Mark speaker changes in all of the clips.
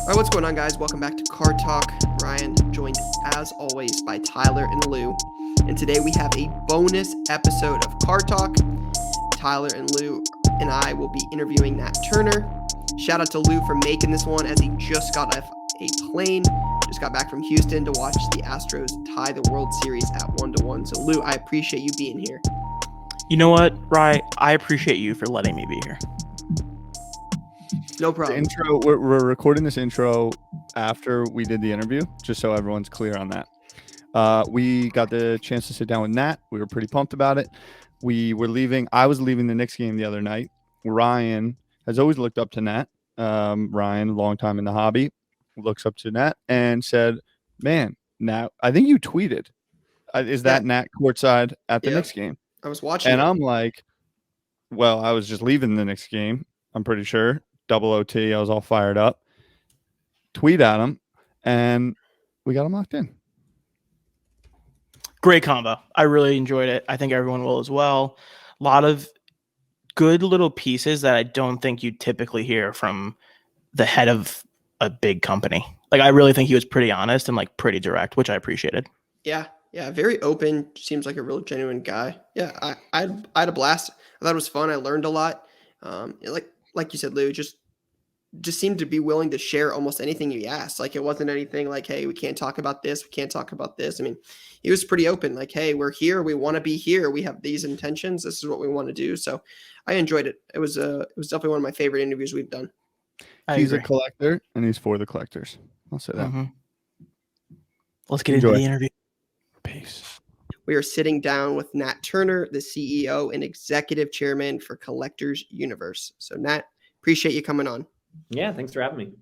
Speaker 1: All right, what's going on, guys? Welcome back to Card Talk. Ryan, joined as always by Tyler and Lou. And today we have a bonus episode of Card Talk. Tyler and Lou and I will be interviewing Nat Turner. Shout out to Lou for making this one as he just got off a plane. Just got back from Houston to watch the Astros tie the World Series at 1-1. So, Lou, I appreciate you being here.
Speaker 2: You know what, Ryan? I appreciate you for letting me be here.
Speaker 1: No problem.
Speaker 3: The intro, we're recording this intro after we did the interview, just so everyone's clear on that. We got the chance to sit down with Nat. We were pretty pumped about it. I was leaving the Knicks game the other night. Ryan has always looked up to Nat. Ryan, long time in the hobby, looks up to Nat and said, man, Nat, I think you tweeted. Is that Nat courtside at the Knicks game?
Speaker 1: I was watching
Speaker 3: and I'm like, well, I was just leaving the Knicks game, I'm pretty sure. Double OT. I was all fired up. Tweet at him, and we got him locked in.
Speaker 2: Great combo. I really enjoyed it. I think everyone will as well. A lot of good little pieces that I don't think you typically hear from the head of a big company. Like, I really think he was pretty honest and like pretty direct, which I appreciated.
Speaker 1: Yeah, very open. Seems like a real genuine guy. Yeah, I had a blast. I thought it was fun. I learned a lot. Like you said, Lou, just seemed to be willing to share almost anything you asked. Like, it wasn't anything like, hey, we can't talk about this. We can't talk about this. I mean, he was pretty open. Like, hey, we're here. We want to be here. We have these intentions. This is what we want to do. So I enjoyed it. It was definitely one of my favorite interviews we've done.
Speaker 3: He's a collector, and he's for the collectors. I'll say that.
Speaker 2: Mm-hmm. Let's get into the interview.
Speaker 3: Peace.
Speaker 1: We are sitting down with Nat Turner, the CEO and executive chairman for Collectors Universe. So, Nat, appreciate you coming on.
Speaker 4: Yeah, thanks for having me.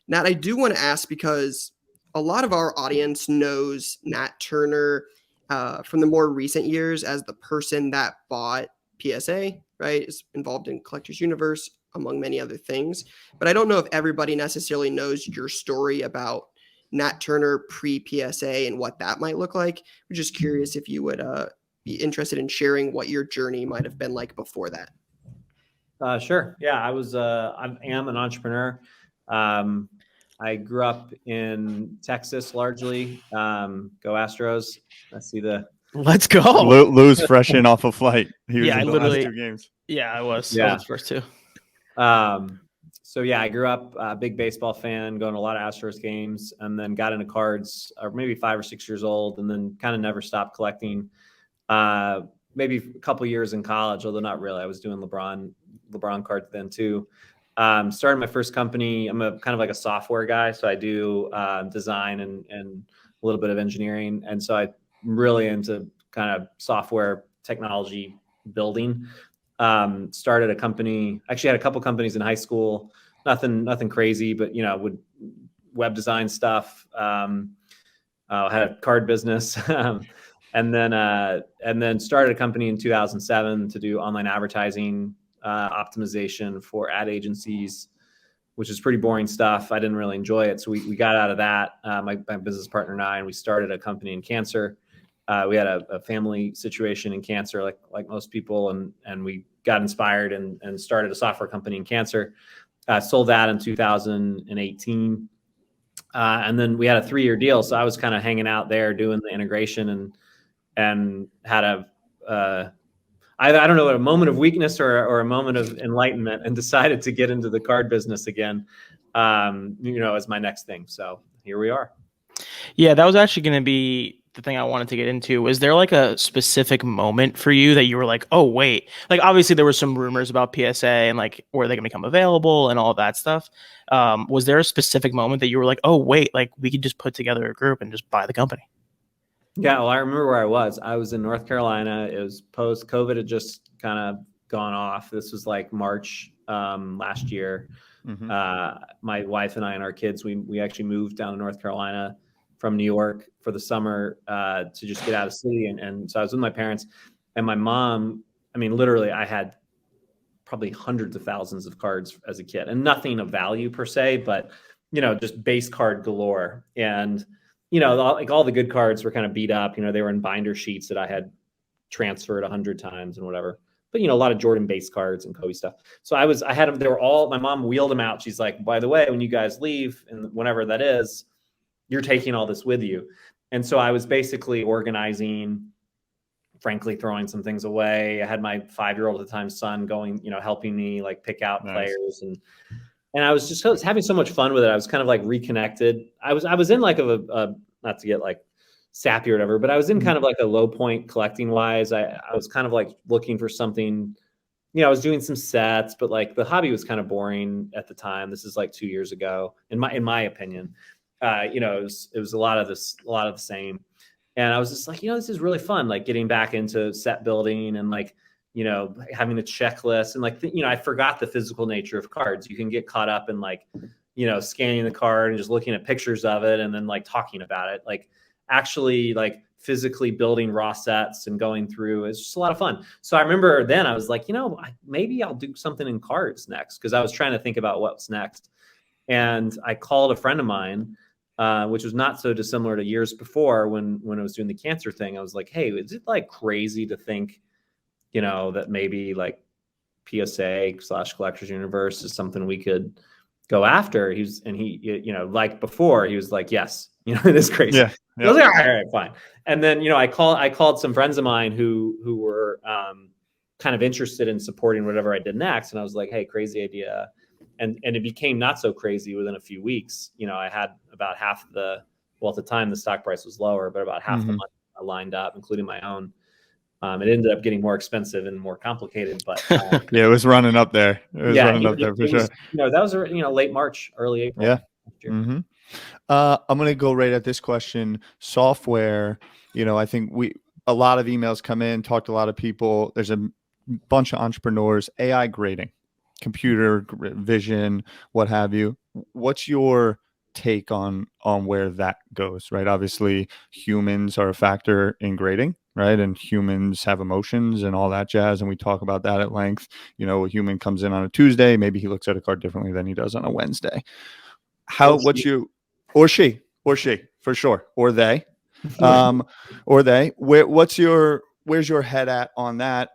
Speaker 1: Nat, I do want to ask, because a lot of our audience knows Nat Turner from the more recent years as the person that bought PSA, right? Is involved in Collectors Universe, among many other things. But I don't know if everybody necessarily knows your story about Nat Turner pre-PSA and what that might look like. I'm just curious if you would be interested in sharing what your journey might have been like before that.
Speaker 4: Sure. Yeah, I am an entrepreneur. I grew up in Texas largely. Go Astros.
Speaker 2: Let's go.
Speaker 3: Lou's fresh in off a flight. He was
Speaker 2: Yeah,
Speaker 3: in the last 2 games.
Speaker 2: Yeah, I was.
Speaker 4: Yeah.
Speaker 2: I was first too.
Speaker 4: So yeah, I grew up a big baseball fan, going to a lot of Astros games, and then got into cards, maybe 5 or 6 years old, and then kind of never stopped collecting. Maybe a couple years in college, although not really. I was doing LeBron cards then too. Started my first company. I'm kind of like a software guy, so I do design and a little bit of engineering, and so I'm really into kind of software technology building. Started a company. Actually, had a couple companies in high school. Nothing crazy, but would web design stuff. Had a card business. And then started a company in 2007 to do online advertising optimization for ad agencies, which is pretty boring stuff. I didn't really enjoy it, so we got out of that. My business partner and I, and we started a company in cancer. We had a family situation in cancer, like most people, and we got inspired and started a software company in cancer. Sold that in 2018, and then we had a 3-year deal. So I was kind of hanging out there doing the integration and had I don't know, a moment of weakness or a moment of enlightenment, and decided to get into the card business again, as my next thing. So here we are.
Speaker 2: Yeah, that was actually going to be the thing I wanted to get into. Was there like a specific moment for you that you were like, oh, wait, like obviously there were some rumors about PSA and like, were they going to become available and all of that stuff. Was there a specific moment that you were like, oh, wait, like we could just put together a group and just buy the company?
Speaker 4: Yeah, well, I remember where I was. I was in North Carolina. It was post-COVID had just kind of gone off. This was like March last year. Mm-hmm. My wife and I and our kids, we actually moved down to North Carolina from New York for the summer to just get out of the city. And so I was with my parents and my mom. I mean, literally, I had probably hundreds of thousands of cards as a kid, and nothing of value per se, but, just base card galore. And like all the good cards were kind of beat up. They were in binder sheets that I had transferred 100 times and whatever. but a lot of Jordan base cards and Kobe stuff. So I had them. They were all, my mom wheeled them out. She's like, by the way, when you guys leave, and whenever that is, you're taking all this with you. And so I was basically organizing, frankly, throwing some things away. I had my 5-year-old at the time son going, helping me like pick out players, and I was just having so much fun with it. I was kind of like reconnected. I was in like a not to get like sappy or whatever, but I was in kind of like a low point collecting wise. I was kind of like looking for something, I was doing some sets, but like the hobby was kind of boring at the time. This is like 2 years ago, in my opinion. It was a lot of the same. And I was just like, this is really fun, like getting back into set building and like, having a checklist and like, I forgot the physical nature of cards. You can get caught up in like, scanning the card and just looking at pictures of it and then like talking about it. Like actually like physically building raw sets and going through, it's just a lot of fun. So I remember then I was like, maybe I'll do something in cards next, because I was trying to think about what's next. And I called a friend of mine, which was not so dissimilar to years before when I was doing the cancer thing. I was like, hey, is it like crazy to think, that maybe like PSA/Collectors Universe is something we could go after? He like before, he was like, yes, it is crazy.
Speaker 3: Yeah.
Speaker 4: I was like, all right, fine. And then, I called some friends of mine who were kind of interested in supporting whatever I did next. And I was like, hey, crazy idea. And it became not so crazy within a few weeks. I had about half at the time the stock price was lower, but about half the money lined up, including my own. It ended up getting more expensive and more complicated, but
Speaker 3: yeah, it was running up there. Running up there for sure.
Speaker 4: That was late March, early April.
Speaker 3: Yeah. I'm going to go right at this question. Software, I think a lot of emails come in, talk to a lot of people. There's a bunch of entrepreneurs, AI grading, computer vision, what have you. What's your take on where that goes, right? Obviously, humans are a factor in grading, right? And humans have emotions and all that jazz. And we talk about that at length. A human comes in on a Tuesday, maybe he looks at a card differently than he does on a Wednesday. Or she, for sure. Or they, where's your head at on that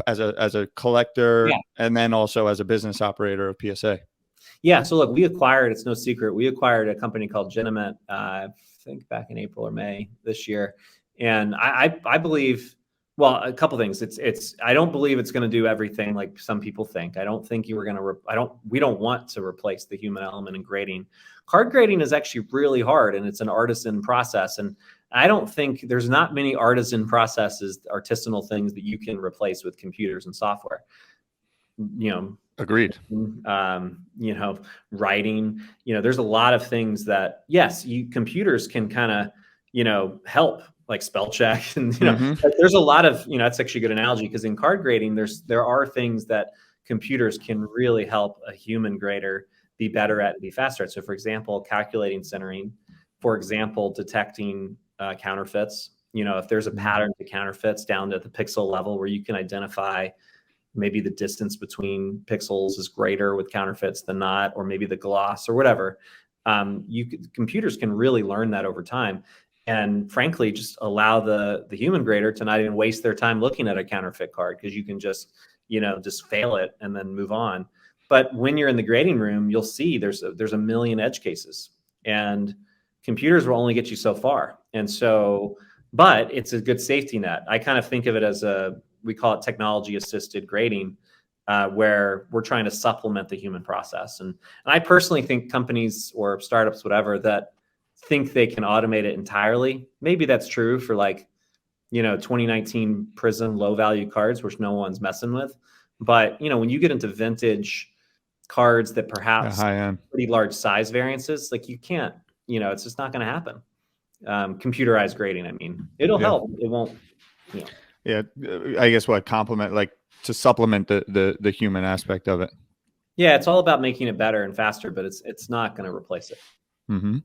Speaker 3: as a collector and then also as a business operator of PSA?
Speaker 4: Yeah. So look, it's no secret, we acquired a company called Jennament, I think back in April or May this year. And I believe, well, a couple things. I don't believe it's going to do everything like some people think. I don't think we don't want to replace the human element in grading. Card grading is actually really hard, and it's an artisan process. And I don't think there's not many artisan processes, artisanal things that you can replace with computers and software.
Speaker 3: Agreed.
Speaker 4: Writing, there's a lot of things that, yes, computers can kind of, help, like spell check. And, there's a lot of, that's actually a good analogy, because in card grading, there are things that computers can really help a human grader be better at and be faster at. So for example, calculating centering, for example, detecting counterfeits. If there's a pattern to counterfeits down to the pixel level where you can identify maybe the distance between pixels is greater with counterfeits than not, or maybe the gloss or whatever. Computers can really learn that over time. And frankly, just allow the human grader to not even waste their time looking at a counterfeit card, because you can just fail it and then move on. But when you're in the grading room, you'll see there's a million edge cases, and computers will only get you so far. And so, but it's a good safety net. I kind of think of it as we call it technology assisted grading, where we're trying to supplement the human process. And I personally think companies or startups, whatever, that think they can automate it entirely. Maybe that's true for 2019 Prism low value cards, which no one's messing with. But, when you get into vintage cards that perhaps pretty large size variances, like you can't, it's just not going to happen. Computerized grading, I mean, it'll help. It won't,
Speaker 3: Yeah. I guess to supplement the human aspect of it.
Speaker 4: Yeah. It's all about making it better and faster, but it's not going to replace it.
Speaker 3: Mm-hmm.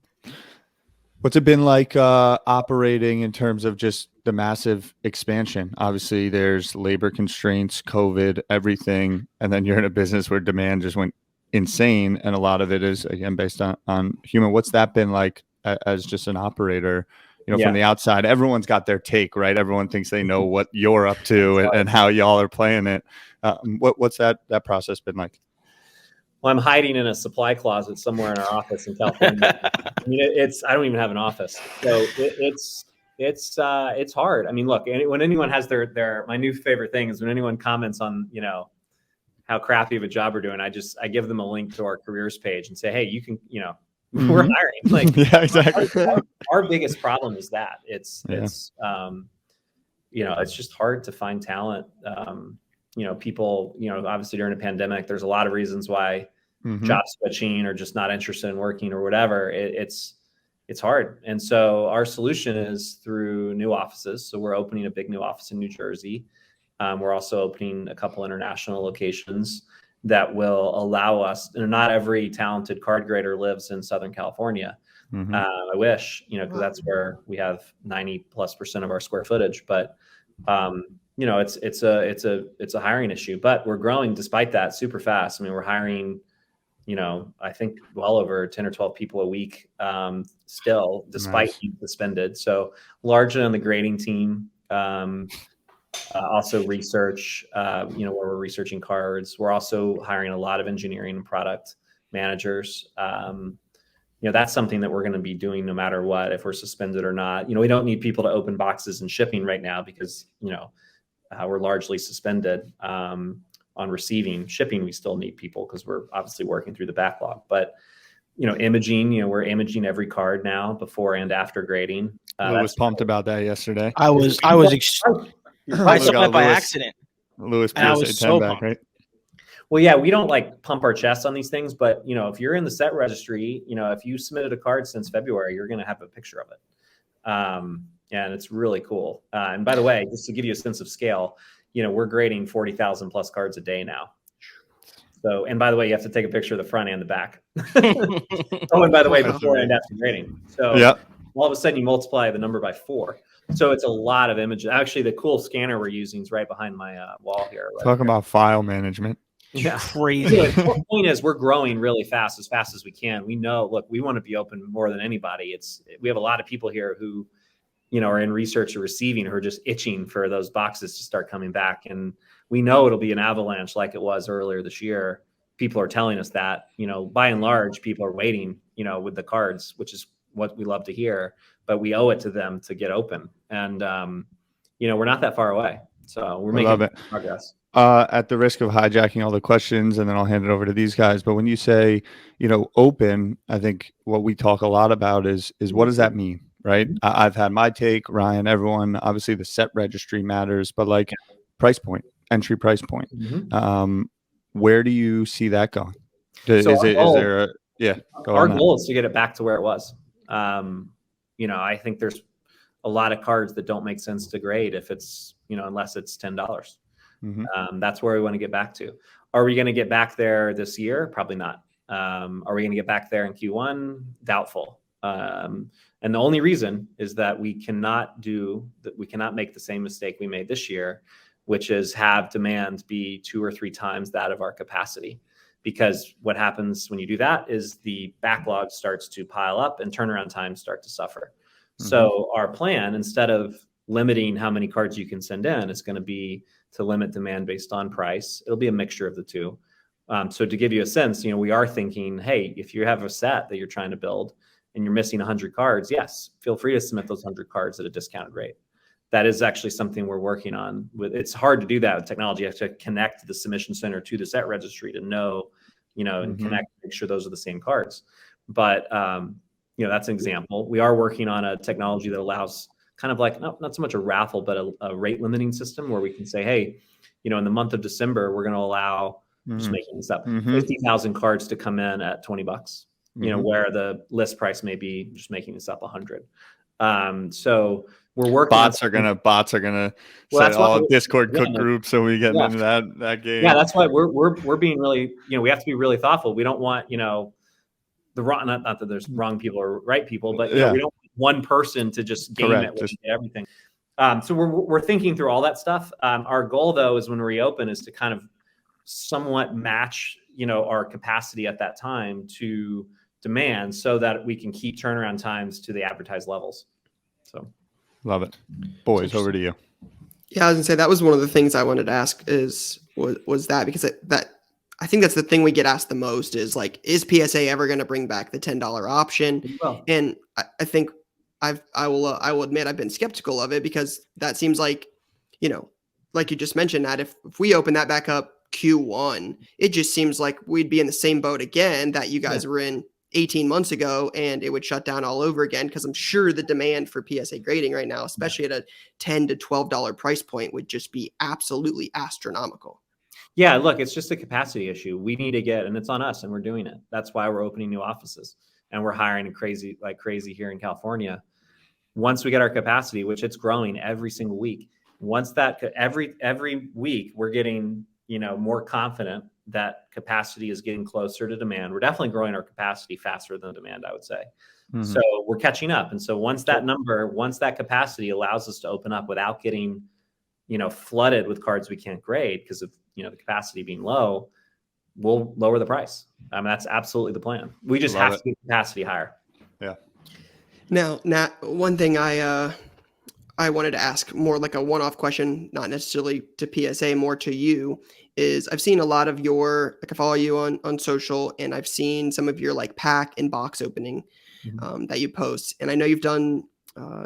Speaker 3: What's it been like operating in terms of just the massive expansion? Obviously, there's labor constraints, COVID, everything, and then you're in a business where demand just went insane, and a lot of it is, again, based on human. What's that been like as just an operator you know, from the outside, everyone's got their take, right? Everyone thinks they know what you're up to and how y'all are playing it. What's that process been like?
Speaker 4: Well, I'm hiding in a supply closet somewhere in our office in California. I mean, I don't even have an office, so it's hard. I mean, look, when anyone has my new favorite thing is when anyone comments on, you know, how crappy of a job we're doing, I give them a link to our careers page and say, hey, you can, you know, we're hiring. Like,
Speaker 3: yeah, exactly.
Speaker 4: Our biggest problem is that it's you know, it's just hard to find talent. You know, people, you know, obviously during a pandemic, there's a lot of reasons why job switching or just not interested in working or whatever. It's hard. And so our solution is through new offices. So we're opening a big new office in New Jersey. We're also opening a couple international locations that will allow us, and not every talented card grader lives in Southern California. I wish, you know, because that's where we have 90+% of our square footage, but you know, it's a hiring issue, but we're growing despite that super fast. I mean, we're hiring, you know, I think well over 10 or 12 people a week still, despite being suspended. So largely on the grading team, also research, you know, where we're researching cards. We're also hiring a lot of engineering and product managers. You know, that's something that we're going to be doing no matter what, if we're suspended or not. You know, we don't need people to open boxes and shipping right now because, you know, we're largely suspended on receiving. Shipping, we still need people because we're obviously working through the backlog. But, you know, imaging, you know, we're imaging every card now before and after grading.
Speaker 3: I was pumped about that yesterday.
Speaker 2: I saw it by accident.
Speaker 3: Lewis PSA 10 back, pumped. Right?
Speaker 4: Well, yeah, we don't like pump our chests on these things, but, you know, if you're in the set registry, you know, if you submitted a card since February, you're going to have a picture of it. And it's really cool. And by the way, just to give you a sense of scale, you know, we're grading 40,000 plus cards a day now. So, and by the way, you have to take a picture of the front and the back. Oh, and by the way, before and after grading. So all of a sudden you multiply the number by 4. So it's a lot of images. Actually, the cool scanner we're using is right behind my wall here. Right
Speaker 3: Talk about file management.
Speaker 4: Yeah.
Speaker 2: Crazy.
Speaker 4: The point is we're growing really fast, as as we can. We know, look, we want to be open more than anybody. We have a lot of people here who, you know, are in research or receiving, who are just itching for those boxes to start coming back. And we know it'll be an avalanche like it was earlier this year. People are telling us that, you know, by and large, people are waiting, you know, with the cards, which is what we love to hear, but we owe it to them to get open. And, you know, we're not that far away. So we're making progress.
Speaker 3: At the risk of hijacking all the questions, and then I'll hand it over to these guys. But when you say, you know, open, I think what we talk a lot about is what does that mean, right? I've had my take, Ryan, everyone. Obviously, the set registry matters, but like price point, entry price point. Where do you see that going? Is there a
Speaker 4: our goal is to get it back to where it was. You know, I think there's a lot of cards that don't make sense to grade if it's, you know, unless it's $10. That's where we want to get back to. Are we going to get back there this year? Probably not. Are we going to get back there in Q1? Doubtful. And the only reason is that we cannot make the same mistake we made this year, which is have demand be 2 or 3 times that of our capacity. Because what happens when you do that is the backlog starts to pile up and turnaround times start to suffer. So our plan, instead of limiting how many cards you can send in, is going to be to limit demand based on price. It'll be a mixture of the two. So to give you a sense, you know, we are thinking, hey, if you have a set that you're trying to build and you're missing 100 cards, yes, feel free to submit those 100 cards at a discounted rate. That is actually something we're working on. It's hard to do that with technology. You have to connect the submission center to the set registry to know, you know, and connect, make sure those are the same cards. But, you know, that's an example. We are working on a technology that allows kind of like, not so much a raffle, but a rate limiting system where we can say, hey, you know, in the month of December, we're going to allow, just making this up, 50,000 cards to come in at $20, you know, where the list price may be, just making this up, 100. So we're working.
Speaker 3: Bots are gonna set all Discord cook groups, so we get into that game.
Speaker 4: Yeah, that's why we're being really, you know, we have to be really thoughtful. We don't want, you know, the wrong, not that there's wrong people or right people, but you know, we don't want one person to just game it with everything. So we're thinking through all that stuff. Our goal though is when we reopen is to kind of somewhat match, you know, our capacity at that time to demand so that we can keep turnaround times to the advertised levels. So
Speaker 3: Love it. Boys, over to you.
Speaker 1: Yeah, I was gonna say that was one of the things I wanted to ask was that because that I think that's the thing we get asked the most is like, is PSA ever going to bring back the $10 option?
Speaker 4: well,
Speaker 1: And I think I will admit I've been skeptical of it because that seems like, like you just mentioned that if we open that back up Q1, it just seems like we'd be in the same boat again that you guys were in 18 months ago, and it would shut down all over again because I'm sure the demand for PSA grading right now, especially at a $10 to $12 price point, would just be absolutely astronomical.
Speaker 4: yeah, look, it's just a capacity issue. We need to get, and it's on us, and we're doing it. That's why we're opening new offices, and we're hiring crazy here in California. Once we get our capacity, which it's growing every single week, once that every week we're getting more confident that capacity is getting closer to demand. We're definitely growing our capacity faster than demand, I would say. Mm-hmm. So we're catching up. And so once that capacity allows us to open up without getting, flooded with cards we can't grade because of, the capacity being low, we'll lower the price. I mean, that's absolutely the plan. We just have to get capacity higher.
Speaker 3: Yeah.
Speaker 1: Now, Nat, one thing I wanted to ask, more like a one-off question, not necessarily to PSA, more to you, is I've seen a lot of your, like I follow you on social, and I've seen some of your like pack and box opening that you post. And I know you've done,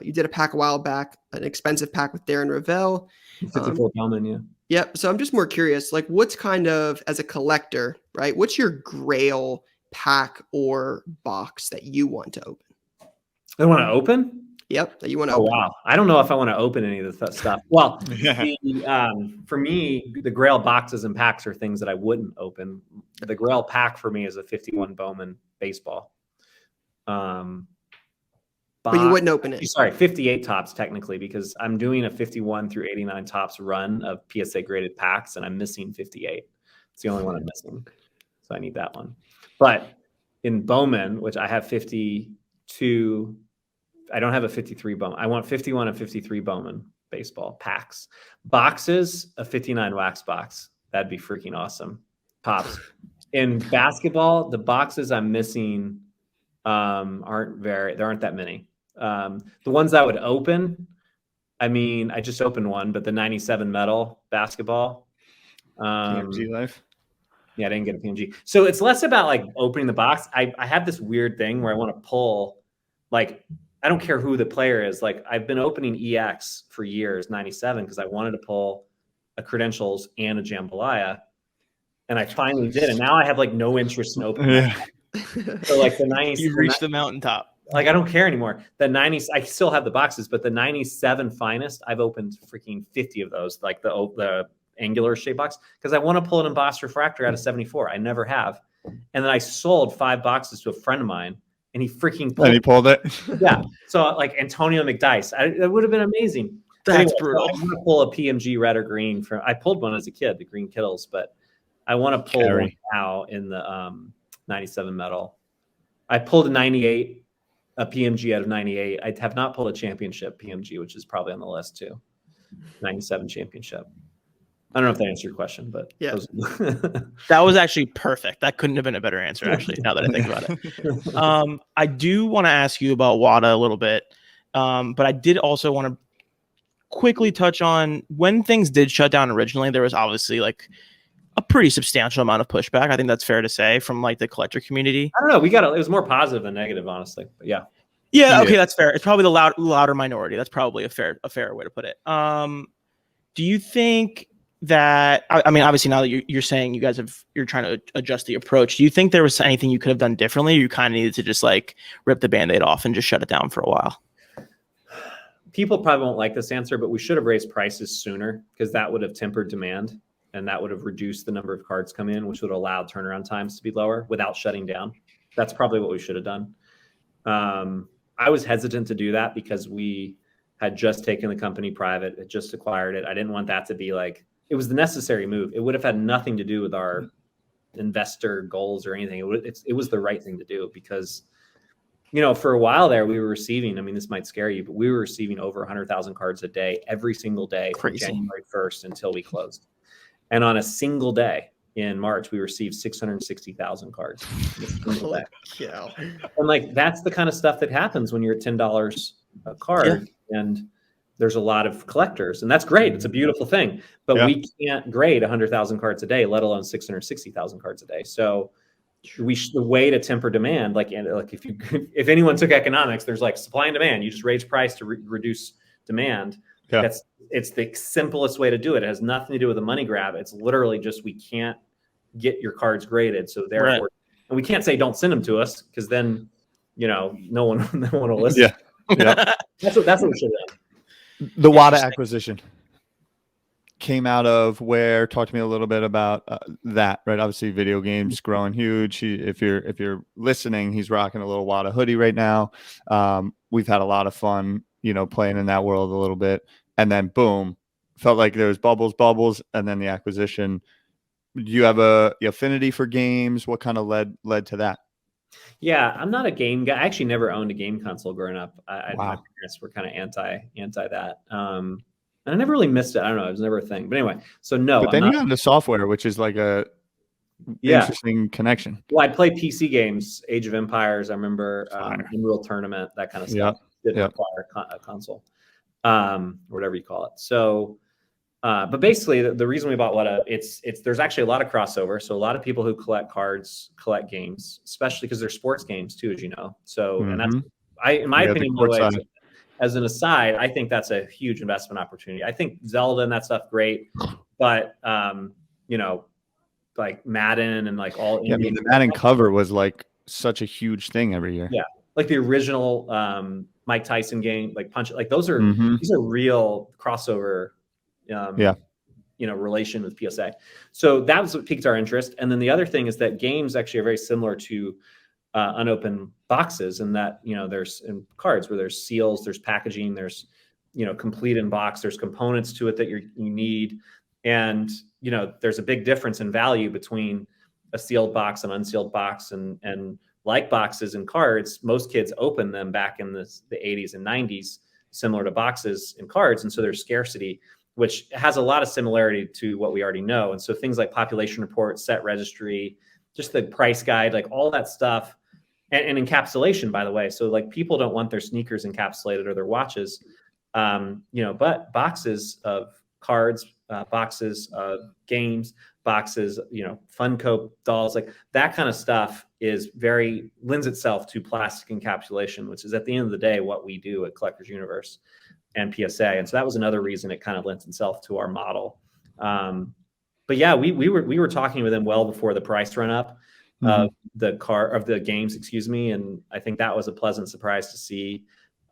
Speaker 1: you did a pack a while back, an expensive pack with Darren Ravel.
Speaker 4: 54 Bowman, yeah.
Speaker 1: Yep. So I'm just more curious, like what's kind of, as a collector, right? What's your grail pack or box that you want to open?
Speaker 4: I want to open?
Speaker 1: Yep, that you want to
Speaker 4: open.
Speaker 1: Oh,
Speaker 4: wow. I don't know if I want to open any of the stuff. Well, for me, the grail boxes and packs are things that I wouldn't open. The grail pack for me is a 51 Bowman baseball.
Speaker 1: But you wouldn't open it.
Speaker 4: Sorry, 58 tops technically, because I'm doing a 51 through 89 tops run of PSA graded packs, and I'm missing 58. It's the only one I'm missing. So I need that one. But in Bowman, which I have 52, I don't have a 53 Bowman. I want 51 and 53 Bowman baseball packs. Boxes, a 59 wax box. That'd be freaking awesome. Pops. In basketball, the boxes I'm missing there aren't that many. The ones that would open, I mean, I just opened one, but the 97 metal basketball.
Speaker 3: PMG life.
Speaker 4: Yeah, I didn't get a PMG. So it's less about like opening the box. I have this weird thing where I want to pull, like, I don't care who the player is. Like, I've been opening EX for years, 97, because I wanted to pull a Credentials and a Jambalaya. And I finally did. And now I have like no interest in opening. So like the 90s.
Speaker 2: You've reached the mountaintop.
Speaker 4: Like, I don't care anymore. The 90s, I still have the boxes, but the 97 finest, I've opened freaking 50 of those, like the angular shape box, because I want to pull an embossed refractor out of 74. I never have. And then I sold 5 boxes to a friend of mine, and he freaking
Speaker 3: pulled it.
Speaker 4: Yeah. So like Antonio McDice, that would have been amazing.
Speaker 2: That's brutal.
Speaker 4: I want to pull a PMG red or green I pulled one as a kid, the green Kittles, but I want to pull one now in the 97 metal. I pulled a 98, a PMG out of 98. I have not pulled a championship PMG, which is probably on the list too. 97 championship. I don't know if that answered your question, but
Speaker 1: yeah,
Speaker 2: that was actually perfect. That couldn't have been a better answer, actually, now that I think about it. I do want to ask you about WADA a little bit, but I did also want to quickly touch on when things did shut down originally, there was obviously like a pretty substantial amount of pushback. I think that's fair to say from like the collector community.
Speaker 4: I don't know. It was more positive than negative, honestly. But yeah.
Speaker 2: Yeah. Okay. That's fair. It's probably the louder minority. That's probably a fair way to put it. Do you think that, I mean, obviously now that you're saying you're trying to adjust the approach, do you think there was anything you could have done differently? Or you kind of needed to just like rip the Band-Aid off and just shut it down for a while?
Speaker 4: People probably won't like this answer, but we should have raised prices sooner, because that would have tempered demand and that would have reduced the number of cards come in, which would allow turnaround times to be lower without shutting down. That's probably what we should have done. I was hesitant to do that because we had just taken the company private, had just acquired it. I didn't want that to be like, it was the necessary move. It would have had nothing to do with our investor goals or anything. It was the right thing to do because, for a while there we were receiving, I mean, this might scare you, but we were receiving over 100,000 cards a day, every single day from January 1st until we closed. And on a single day in March, we received 660,000 cards.
Speaker 1: Yeah.
Speaker 4: And like, that's the kind of stuff that happens when you're at $10 a card. and there's a lot of collectors, and that's great. It's a beautiful thing, but we can't grade 100,000 cards a day, let alone 660,000 cards a day. So the way to temper demand, like if anyone took economics, there's like supply and demand. You just raise price to reduce demand. It's the simplest way to do it. It has nothing to do with a money grab. It's literally just, we can't get your cards graded. So therefore, and we can't say don't send them to us, because then, no one will listen. That's what we should have done.
Speaker 3: The WADA acquisition came out of where? Talk to me a little bit about that, right? Obviously, video games growing huge. If you're listening, he's rocking a little WADA hoodie right now. We've had a lot of fun, playing in that world a little bit, and then boom, felt like there was bubbles, and then the acquisition. Do you have the affinity for games? What kind of led to that?
Speaker 4: Yeah, I'm not a game guy. I actually never owned a game console growing up. My parents were kind of anti that. And I never really missed it. I don't know. It was never a thing. But anyway, so no.
Speaker 3: But then you have the software, which is like a interesting connection.
Speaker 4: Well, I play PC games, Age of Empires. I remember Unreal Tournament, that kind of stuff. Didn't require a console, or whatever you call it. So, but basically, the reason we bought WADA, there's actually a lot of crossover. So a lot of people who collect cards collect games, especially because they're sports games too, as you know. So, and that's in my opinion, by the way, as an aside, I think that's a huge investment opportunity. I think Zelda and that stuff great, but like Madden and like all.
Speaker 3: Yeah, I mean, the Madden cover was like such a huge thing every year.
Speaker 4: Yeah, like the original Mike Tyson game, like Punch, like these are real crossover. Relation with PSA. So that was what piqued our interest. And then the other thing is that games actually are very similar to unopened boxes, and that there's in cards where there's seals, there's packaging, there's complete in box, there's components to it that you need, and there's a big difference in value between a sealed box and unsealed box, and like boxes and cards, most kids open them back in the 80s and 90s, similar to boxes and cards, and so there's scarcity, which has a lot of similarity to what we already know. And so things like population report, set registry, just the price guide, like all that stuff, and encapsulation, by the way. So like people don't want their sneakers encapsulated or their watches, but boxes of cards, boxes of games, boxes, Funko dolls, like that kind of stuff lends itself to plastic encapsulation, which is at the end of the day what we do at Collectors Universe and PSA. And so that was another reason it kind of lent itself to our model. But yeah, we were talking with them well before the price run up of the games, excuse me. And I think that was a pleasant surprise to see.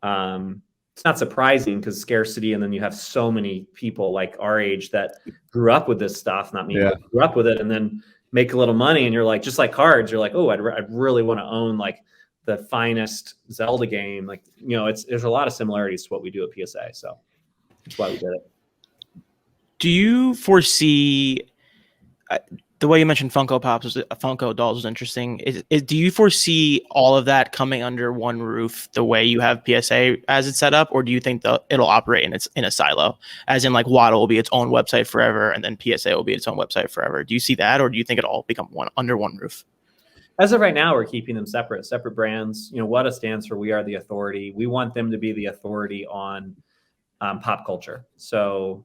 Speaker 4: It's not surprising because scarcity, and then you have so many people like our age that grew up with this stuff, not me, grew up with it, and then make a little money. And you're like, just like cards, you're like, oh, I'd really want to own like the finest Zelda game. Like, there's a lot of similarities to what we do at PSA. So that's why we did it.
Speaker 2: Do you foresee the way you mentioned Funko dolls was interesting. Do you foresee all of that coming under one roof the way you have PSA as it's set up, or do you think it'll operate in a silo, as in like WADA will be its own website forever and then PSA will be its own website forever? Do you see that, or do you think it'll all become under one roof?
Speaker 4: As of right now, we're keeping them separate brands. WADA stands for We Are the Authority. We want them to be the authority on pop culture. So,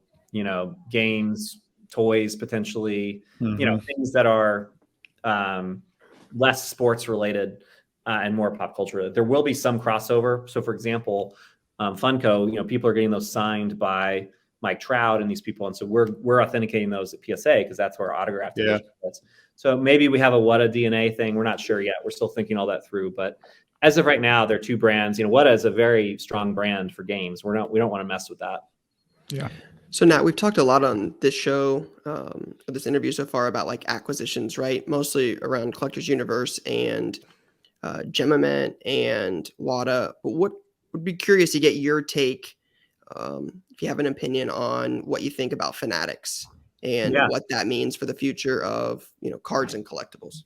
Speaker 4: games, toys, potentially, things that are less sports related and more pop culture. There will be some crossover. So, for example, Funko, people are getting those signed by Mike Trout and these people, and so we're authenticating those at PSA because that's where our autographed edition is. So maybe we have a WADA DNA thing. We're not sure yet. We're still thinking all that through. But as of right now, they're two brands. WADA is a very strong brand for games. We don't want to mess with that.
Speaker 3: Yeah.
Speaker 1: So Nat, we've talked a lot on this show, this interview so far about like acquisitions, right? Mostly around Collectors Universe and Jennament and WADA. But what would be curious to get your take, if you have an opinion on what you think about Fanatics and what that means for the future of cards and collectibles.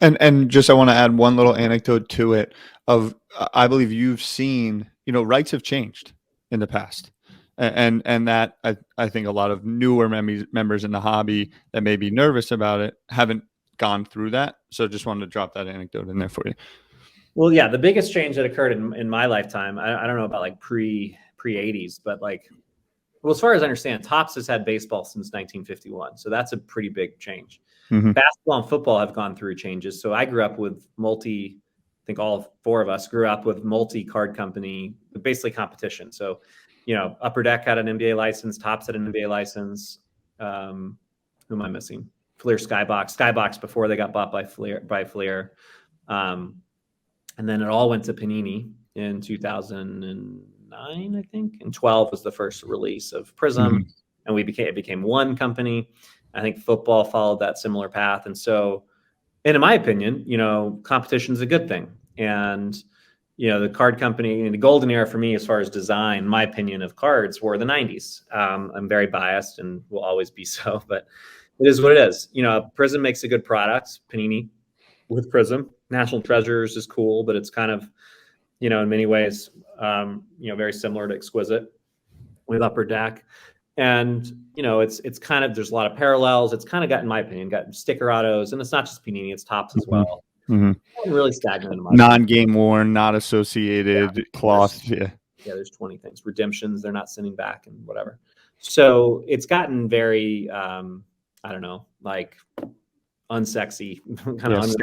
Speaker 3: And just I want to add one little anecdote to it. I believe you've seen rights have changed in the past. And that I think a lot of newer members in the hobby that may be nervous about it haven't gone through that. So just wanted to drop that anecdote in there for you.
Speaker 4: Well, yeah, the biggest change that occurred in my lifetime, I don't know about like pre pre-80s, but like, well, as far as I understand, Topps has had baseball since 1951. So that's a pretty big change. Basketball and football have gone through changes. So I grew up with I think all 4 of us grew up with multi-card company, basically competition. So, Upper Deck had an NBA license, Topps had an NBA license. Who am I missing? Fleer Skybox before they got bought by Fleer. And then it all went to Panini in 2009, I think. And 12 was the first release of Prism. And it became one company. I think football followed that similar path. And so, and in my opinion, competition is a good thing. And, the card company and the golden era for me, as far as design, my opinion of cards were the 90s. I'm very biased and will always be so, but it is what it is. Prism makes a good product. Panini with Prism. National Treasures is cool, but it's kind of, in many ways, very similar to Exquisite with Upper Deck. And, it's kind of, there's a lot of parallels. It's kind of got, in my opinion, got sticker autos, and it's not just Panini, it's Topps as well. Really stagnant in my
Speaker 3: non-game worn, not associated, cloth.
Speaker 4: There's 20 things. Redemptions, they're not sending back and whatever. So it's gotten very, I don't know, like unsexy, kind of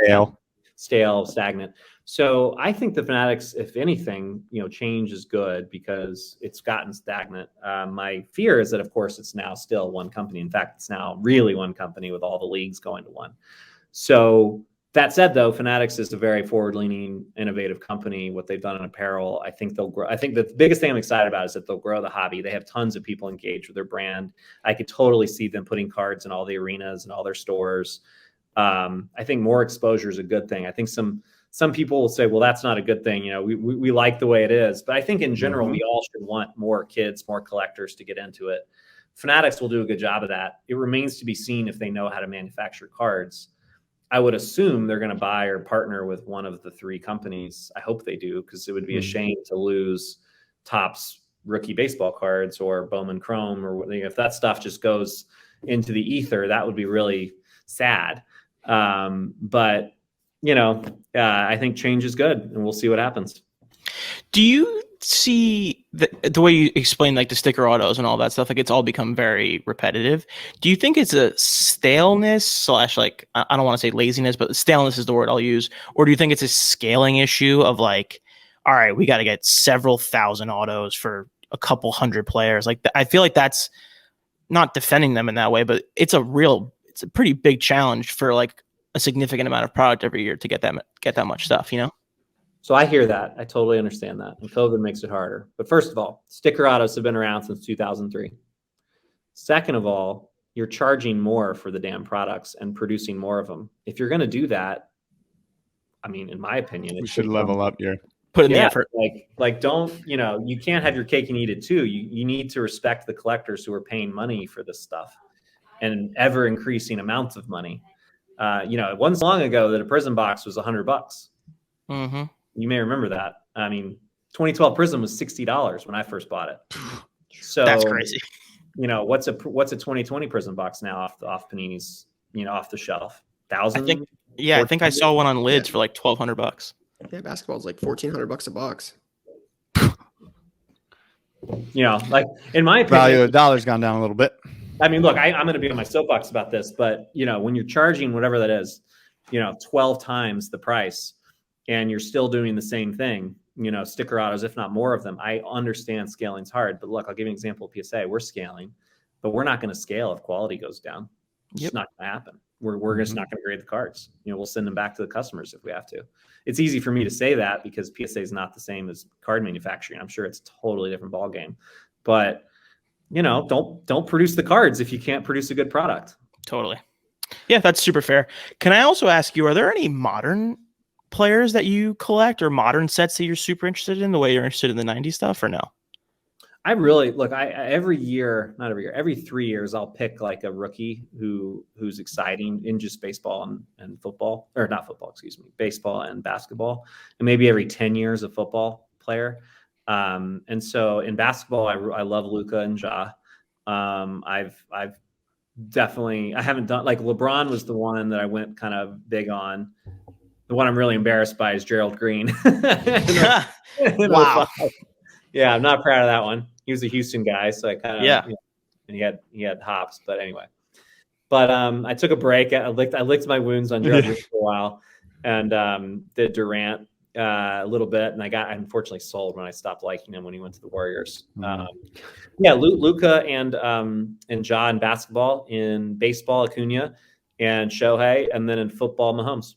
Speaker 4: stale, stagnant. So I think the Fanatics, if anything, change is good because it's gotten stagnant. My fear is that, of course, it's now still one company. In fact, it's now really one company with all the leagues going to one. So that said, though, Fanatics is a very forward-leaning, innovative company. What they've done in apparel, I think they'll grow. I think the biggest thing I'm excited about is that they'll grow the hobby. They have tons of people engaged with their brand. I could totally see them putting cards in all the arenas and all their stores. I think more exposure is a good thing. I think some people will say, well, that's not a good thing. We like the way it is. But I think in general, we all should want more kids, more collectors to get into it. Fanatics will do a good job of that. It remains to be seen if they know how to manufacture cards. I would assume they're going to buy or partner with one of the 3 companies. I hope they do, because it would be a shame to lose Topps rookie baseball cards or Bowman Chrome, or if that stuff just goes into the ether, that would be really sad. But I think change is good, and we'll see what happens.
Speaker 2: Do you see the way you explain like the sticker autos and all that stuff, like it's all become very repetitive? Do you think it's a staleness / like, I don't want to say laziness, but staleness is the word I'll use, or do you think it's a scaling issue of like, all right, we got to get several thousand autos for a couple hundred players? Like, I feel like that's not defending them in that way, but it's a pretty big challenge for like a significant amount of product every year to get that much stuff,
Speaker 4: So I hear that. I totally understand that. And COVID makes it harder. But first of all, sticker autos have been around since 2003. Second of all, you're charging more for the damn products and producing more of them. If you're going to do that, I mean, in my opinion,
Speaker 3: we should level up here.
Speaker 2: Put in the effort.
Speaker 4: Like don't, you can't have your cake and eat it too. You need to respect the collectors who are paying money for this stuff, and ever increasing amounts of money. It wasn't so long ago that a Prism box was $100. You may remember that. I mean, 2012 Prism was $60 when I first bought it. So
Speaker 2: that's crazy.
Speaker 4: What's a 2020 Prism box now off Panini's, off the shelf? 1,000?
Speaker 2: I think I saw one on Lids for like $1,200.
Speaker 1: Yeah, basketball's like $1,400 a box.
Speaker 4: Like in my opinion,
Speaker 3: value of the dollar's gone down a little bit.
Speaker 4: I mean, look, I'm going to be on my soapbox about this, but when you're charging whatever that is, 12 times the price, and you're still doing the same thing, sticker autos, if not more of them. I understand scaling's hard, but look, I'll give you an example of PSA. We're scaling, but we're not going to scale if quality goes down. It's just not going to happen. We're just not going to grade the cards. We'll send them back to the customers if we have to. It's easy for me to say that because PSA is not the same as card manufacturing. I'm sure it's a totally different ballgame, but don't produce the cards if you can't produce a good product.
Speaker 2: Totally. Yeah, that's super fair. Can I also ask you, are there any modern players that you collect or modern sets that you're super interested in the way you're interested in the 90s stuff, or no?
Speaker 4: I really look, every 3 years, I'll pick like a rookie who's exciting in just baseball and football, or not football, excuse me, baseball and basketball, and maybe every 10 years a football player. And so in basketball, I love Luka and Ja. I've definitely, I haven't done, like LeBron was the one that I went kind of big on. The one I'm really embarrassed by is Gerald Green.
Speaker 2: Wow.
Speaker 4: Yeah, I'm not proud of that one. He was a Houston guy, so I kind of and he had hops, but anyway. But I took a break. I licked my wounds on Gerald Green for a while, and did Durant a little bit, and I unfortunately sold when I stopped liking him when he went to the Warriors. Luka and Ja in basketball, in baseball Acuna, and Shohei, and then in football Mahomes.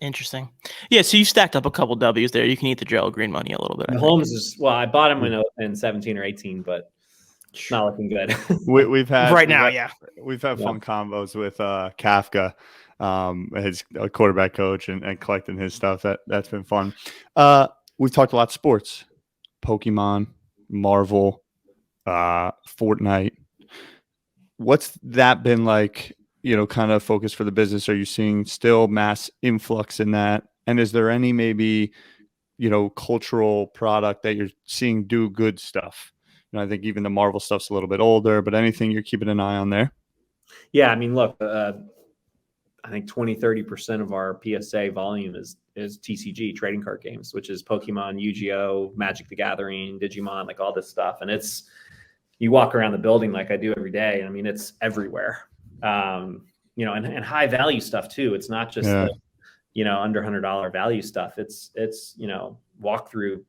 Speaker 2: Interesting. Yeah, so you stacked up a couple W's there. You can eat the Gerald Green money a little bit.
Speaker 4: Mahomes is I bought him in 17 or 18, but it's not looking good.
Speaker 3: We've had
Speaker 4: Yeah.
Speaker 3: fun combos with Kafka, his quarterback coach, and collecting his stuff. That's been fun. We've talked a lot of sports, Pokemon, Marvel, Fortnite. What's that been like? Kind of focus for the business? Are you seeing still mass influx in that? And is there any maybe, cultural product that you're seeing do good stuff? I think even the Marvel stuff's a little bit older, but anything you're keeping an eye on there?
Speaker 4: Yeah, I mean, look, I think 20-30% of our PSA volume is TCG, trading card games, which is Pokemon, Yu-Gi-Oh, Magic the Gathering, Digimon, like all this stuff. And you walk around the building like I do every day. I mean, it's everywhere. And high value stuff too. It's not just the, under $100 value stuff. It's walk through,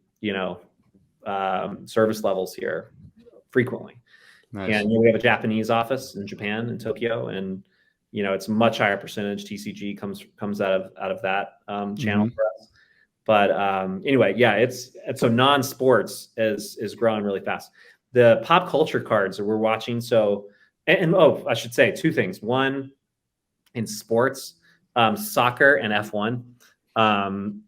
Speaker 4: service levels here frequently. Nice. And we have a Japanese office in Japan, in Tokyo, and it's a much higher percentage TCG comes out of that channel for us. But anyway, yeah, it's so non-sports is growing really fast. The pop culture cards that we're watching. So, and I should say two things. One, in sports, soccer and F1,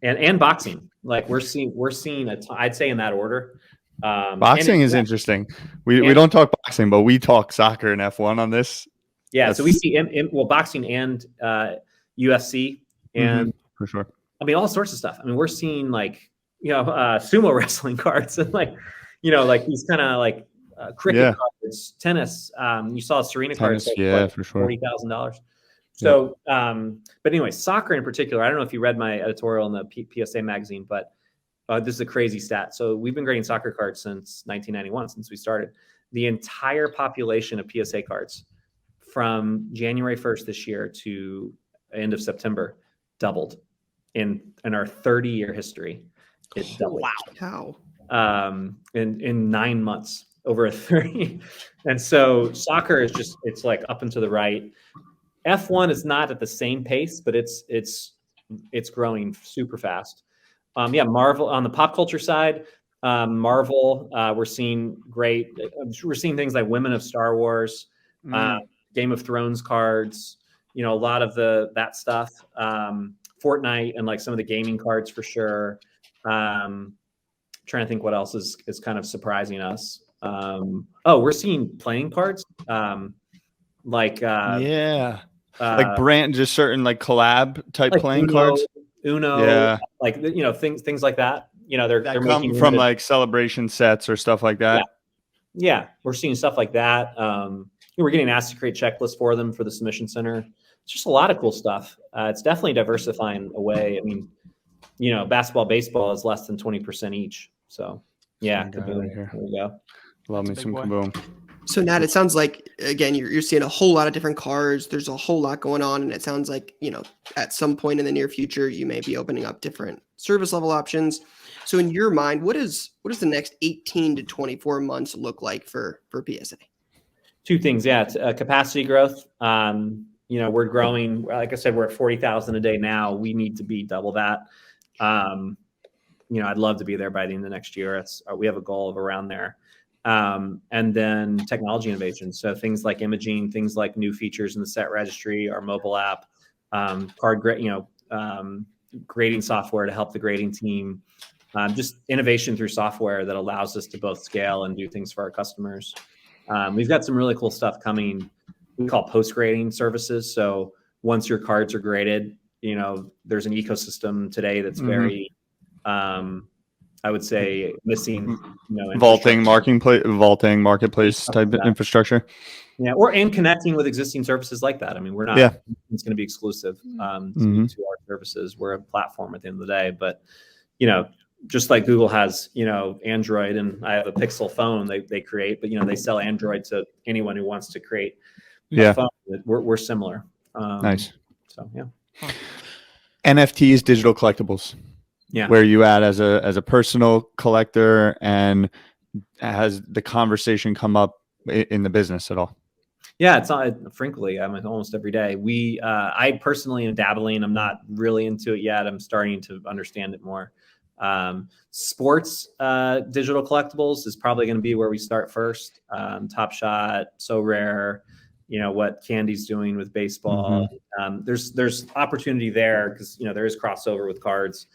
Speaker 4: and boxing. Like we're seeing I'd say in that order.
Speaker 3: Boxing is interesting. We don't talk boxing, but we talk soccer and F1 on this.
Speaker 4: Yeah, so we see boxing and UFC and
Speaker 3: for sure.
Speaker 4: I mean all sorts of stuff. I mean we're seeing sumo wrestling cards and like these kind of like cricket cards, tennis. You saw Serena cards,
Speaker 3: for sure,
Speaker 4: $40,000. So, but anyway, soccer in particular. I don't know if you read my editorial in the PSA magazine, but this is a crazy stat. So we've been grading soccer cards since 1991, since we started. The entire population of PSA cards from January 1st this year to end of September doubled in our 30-year history. It doubled.
Speaker 1: Wow.
Speaker 4: How? In 9 months, over a 30. And so soccer is it's like up and to the right. F1 is not at the same pace, but it's growing super fast. Marvel on the pop culture side, Marvel, we're seeing things like Women of Star Wars, Game of Thrones cards, a lot of that stuff, Fortnite and like some of the gaming cards for sure. Trying to think what else is kind of surprising us. We're seeing playing cards, like
Speaker 3: brand, just certain like collab type like playing cards.
Speaker 4: Uno, like things like that. They're
Speaker 3: making from like celebration sets or stuff like that.
Speaker 4: Yeah, we're seeing stuff like that. We're getting asked to create checklists for them for the submission center. It's just a lot of cool stuff. It's definitely diversifying away. I mean, basketball, baseball is less than 20% each. So yeah, there we go.
Speaker 3: Love me some Kaboom.
Speaker 1: So Nat, it sounds like again you're seeing a whole lot of different cards. There's a whole lot going on, and it sounds like at some point in the near future you may be opening up different service level options. So in your mind, what does the next 18 to 24 months look like for PSA?
Speaker 4: Two things, capacity growth. We're growing. Like I said, we're at 40,000 a day now. We need to be double that. I'd love to be there by the end of next year. We have a goal of around there. And then technology innovation. So things like imaging, things like new features in the set registry, our mobile app, grading software to help the grading team, just innovation through software that allows us to both scale and do things for our customers. We've got some really cool stuff coming. We call post-grading services. So once your cards are graded, there's an ecosystem today that's very, I would say, missing,
Speaker 3: vaulting marketplace type of infrastructure.
Speaker 4: Yeah, and connecting with existing services like that. I mean, we're not. It's going to be exclusive to our services. We're a platform at the end of the day, but just like Google has, Android, and I have a Pixel phone they create, but they sell Android to anyone who wants to create a phone. We're similar.
Speaker 3: Nice.
Speaker 4: So yeah.
Speaker 3: NFTs, digital collectibles.
Speaker 4: Yeah.
Speaker 3: Where you at as a personal collector, and has the conversation come up in the business at all?
Speaker 4: Yeah, it's not, frankly, I'm almost every day. I personally am dabbling. I'm not really into it yet. I'm starting to understand it more. Sports digital collectibles is probably going to be where we start first. Top Shot, So Rare, what Candy's doing with baseball. There's opportunity there because there is crossover with cards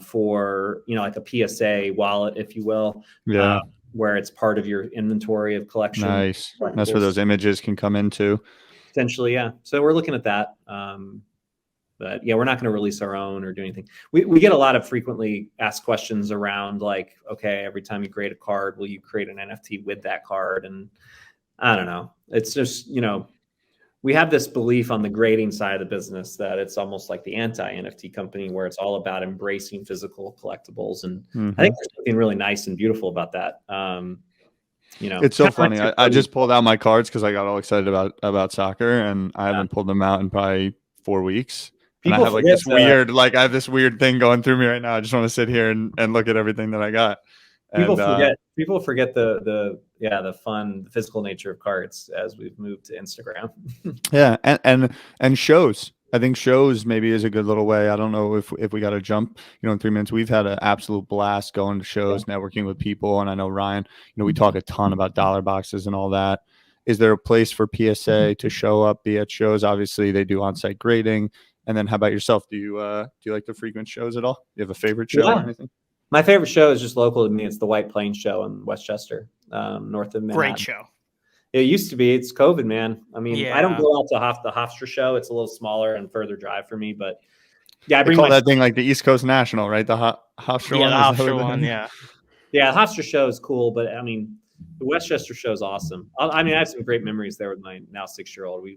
Speaker 4: for like a PSA wallet, if you will.
Speaker 3: Yeah.
Speaker 4: Where it's part of your inventory of collection.
Speaker 3: Nice. That's where those images can come into.
Speaker 4: Potentially, yeah. So we're looking at that. But yeah, we're not going to release our own or do anything. We get a lot of frequently asked questions around like, okay, every time you create a card, will you create an NFT with that card? And I don't know. It's just, we have this belief on the grading side of the business that it's almost like the anti-NFT company where it's all about embracing physical collectibles. And I think there's something really nice and beautiful about that.
Speaker 3: It's so funny. I just pulled out my cards because I got all excited about soccer, and I haven't pulled them out in probably 4 weeks. And I have like this weird, I have this weird thing going through me right now. I just want to sit here and look at everything that I got.
Speaker 4: People forget the fun, the physical nature of cards as we've moved to Instagram.
Speaker 3: Yeah, and shows. I think shows maybe is a good little way. I don't know if we got to jump, in 3 minutes. We've had an absolute blast going to shows, networking with people, and I know Ryan. We talk a ton about dollar boxes and all that. Is there a place for PSA to show up, be at shows? Obviously, they do on-site grading. And then, how about yourself? Do you like to frequent shows at all? Do you have a favorite show or anything?
Speaker 4: My favorite show is just local to me. It's the White Plains show in Westchester, north of Manhattan.
Speaker 2: Great show.
Speaker 4: It used to be. It's COVID, man. I mean, I don't go out to the Hofstra show. It's a little smaller and further drive for me. But yeah, I bring
Speaker 3: that thing like the East Coast National, right? The Hofstra one.
Speaker 2: The Hofstra one, yeah.
Speaker 4: Yeah, the Hofstra show is cool, but I mean, the Westchester show is awesome. I have some great memories there with my now 6-year-old.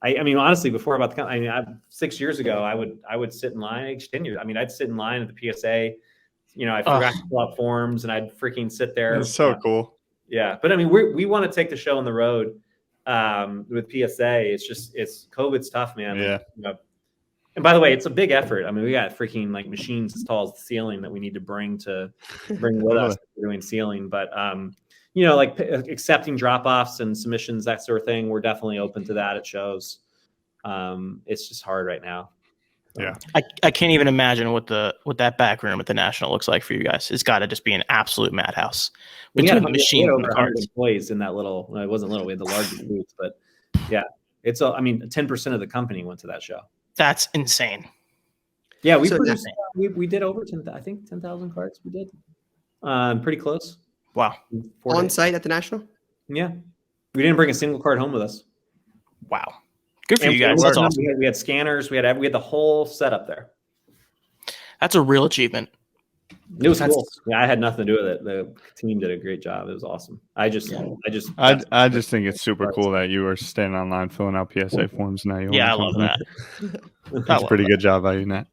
Speaker 4: I mean, honestly, before about 6 years ago, I would sit in line. 10 years. I mean, I'd sit in line at the PSA. I forgot to fill out forms, and I'd freaking sit there.
Speaker 3: It's so cool.
Speaker 4: Yeah, but I mean, we want to take the show on the road with PSA. It's COVID's tough, man.
Speaker 3: Yeah.
Speaker 4: And by the way, it's a big effort. I mean, we got freaking like machines as tall as the ceiling that we need to bring with us doing sealing. But like accepting drop-offs and submissions, that sort of thing, we're definitely open to that at shows. It's just hard right now.
Speaker 3: Yeah,
Speaker 2: I can't even imagine what that back room at the National looks like for you guys. It's got to just be an absolute madhouse. Between the machines and the cards.
Speaker 4: Employees in that little. It wasn't little. We had the largest booth, but yeah, 10% of the company went to that show.
Speaker 2: That's insane.
Speaker 4: Yeah, we did over 10,000 cards. We did, pretty close.
Speaker 2: Wow.
Speaker 1: On site at the National.
Speaker 4: Yeah, we didn't bring a single card home with us.
Speaker 2: Wow. Good for you guys. That's awesome.
Speaker 4: We had scanners. We had the whole setup there.
Speaker 2: That's a real achievement.
Speaker 4: It was cool. Yeah, I had nothing to do with it. The team did a great job. It was awesome. I just
Speaker 3: think it's super cool that you were standing online filling out PSA forms now.
Speaker 2: I love that.
Speaker 3: That's a pretty good job by you, Nat.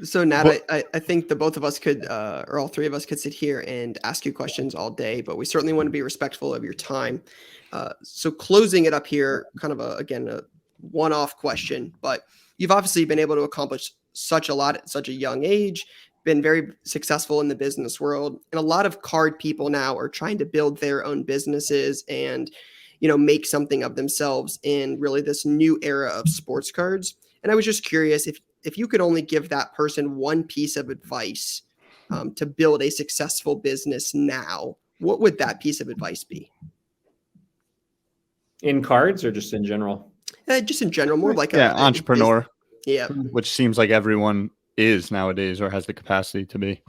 Speaker 1: So Nat, I think the both of us could, or all three of us could sit here and ask you questions all day, but we certainly want to be respectful of your time. So closing it up here, kind of a one-off question, but you've obviously been able to accomplish such a lot at such a young age, been very successful in the business world. And a lot of card people now are trying to build their own businesses and, make something of themselves in really this new era of sports cards. And I was just curious if you could only give that person one piece of advice to build a successful business now, what would that piece of advice be?
Speaker 4: In cards or just in general?
Speaker 1: Just in general, more like
Speaker 3: entrepreneur.
Speaker 1: Yeah,
Speaker 3: which seems like everyone is nowadays or has the capacity to be.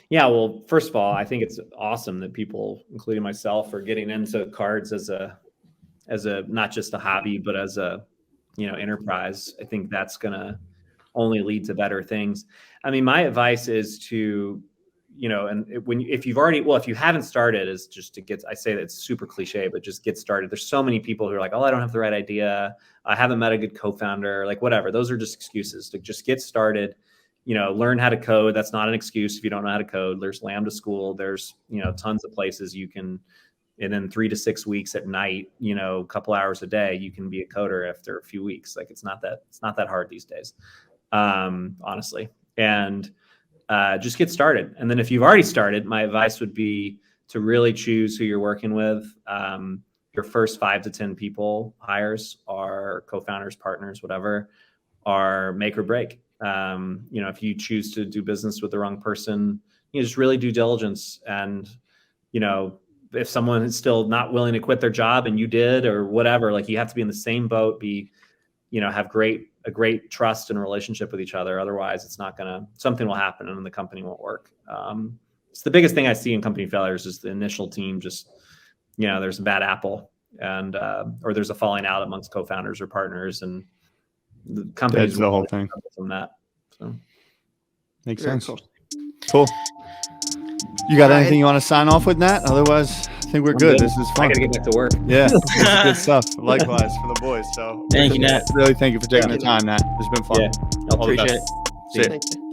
Speaker 4: Yeah, well, first of all, I think it's awesome that people, including myself, are getting into cards as a not just a hobby, but as a enterprise. I think that's gonna only lead to better things. I mean, my advice is to, if you haven't started, is just to get. I say that it's super cliche, but just get started. There's so many people who are like, oh, I don't have the right idea. I haven't met a good co-founder, like whatever. Those are just excuses to just get started. learn how to code. That's not an excuse if you don't know how to code. There's Lambda School. There's, tons of places you can, and then 3 to 6 weeks at night, a couple hours a day, you can be a coder after a few weeks. Like it's not that hard these days, honestly. And just get started. And then if you've already started, my advice would be to really choose who you're working with. Your first 5 to 10 people hires are co-founders, partners, whatever, are make or break. If you choose to do business with the wrong person, just really due diligence. And, if someone is still not willing to quit their job and you did, or whatever, like you have to be in the same boat, have a great trust and relationship with each other. Otherwise something will happen and the company won't work. It's the biggest thing I see in company failures is the initial team just, there's a bad apple and, or there's a falling out amongst co-founders or partners, and the company's
Speaker 3: the whole thing
Speaker 4: from that. So
Speaker 3: makes
Speaker 1: Very
Speaker 3: sense. Cool. You got anything you want to sign off with, Nat? Otherwise, I think we're good. This is fun.
Speaker 4: I gotta get back to work.
Speaker 3: Yeah, this is good stuff. Likewise for the boys. So
Speaker 2: Thank you, Nat.
Speaker 3: Really, thank you for taking the time, Nat. It's been fun.
Speaker 4: Yeah,
Speaker 3: All the
Speaker 2: Appreciate
Speaker 3: best.
Speaker 2: it.
Speaker 3: See ya.
Speaker 1: Thank you.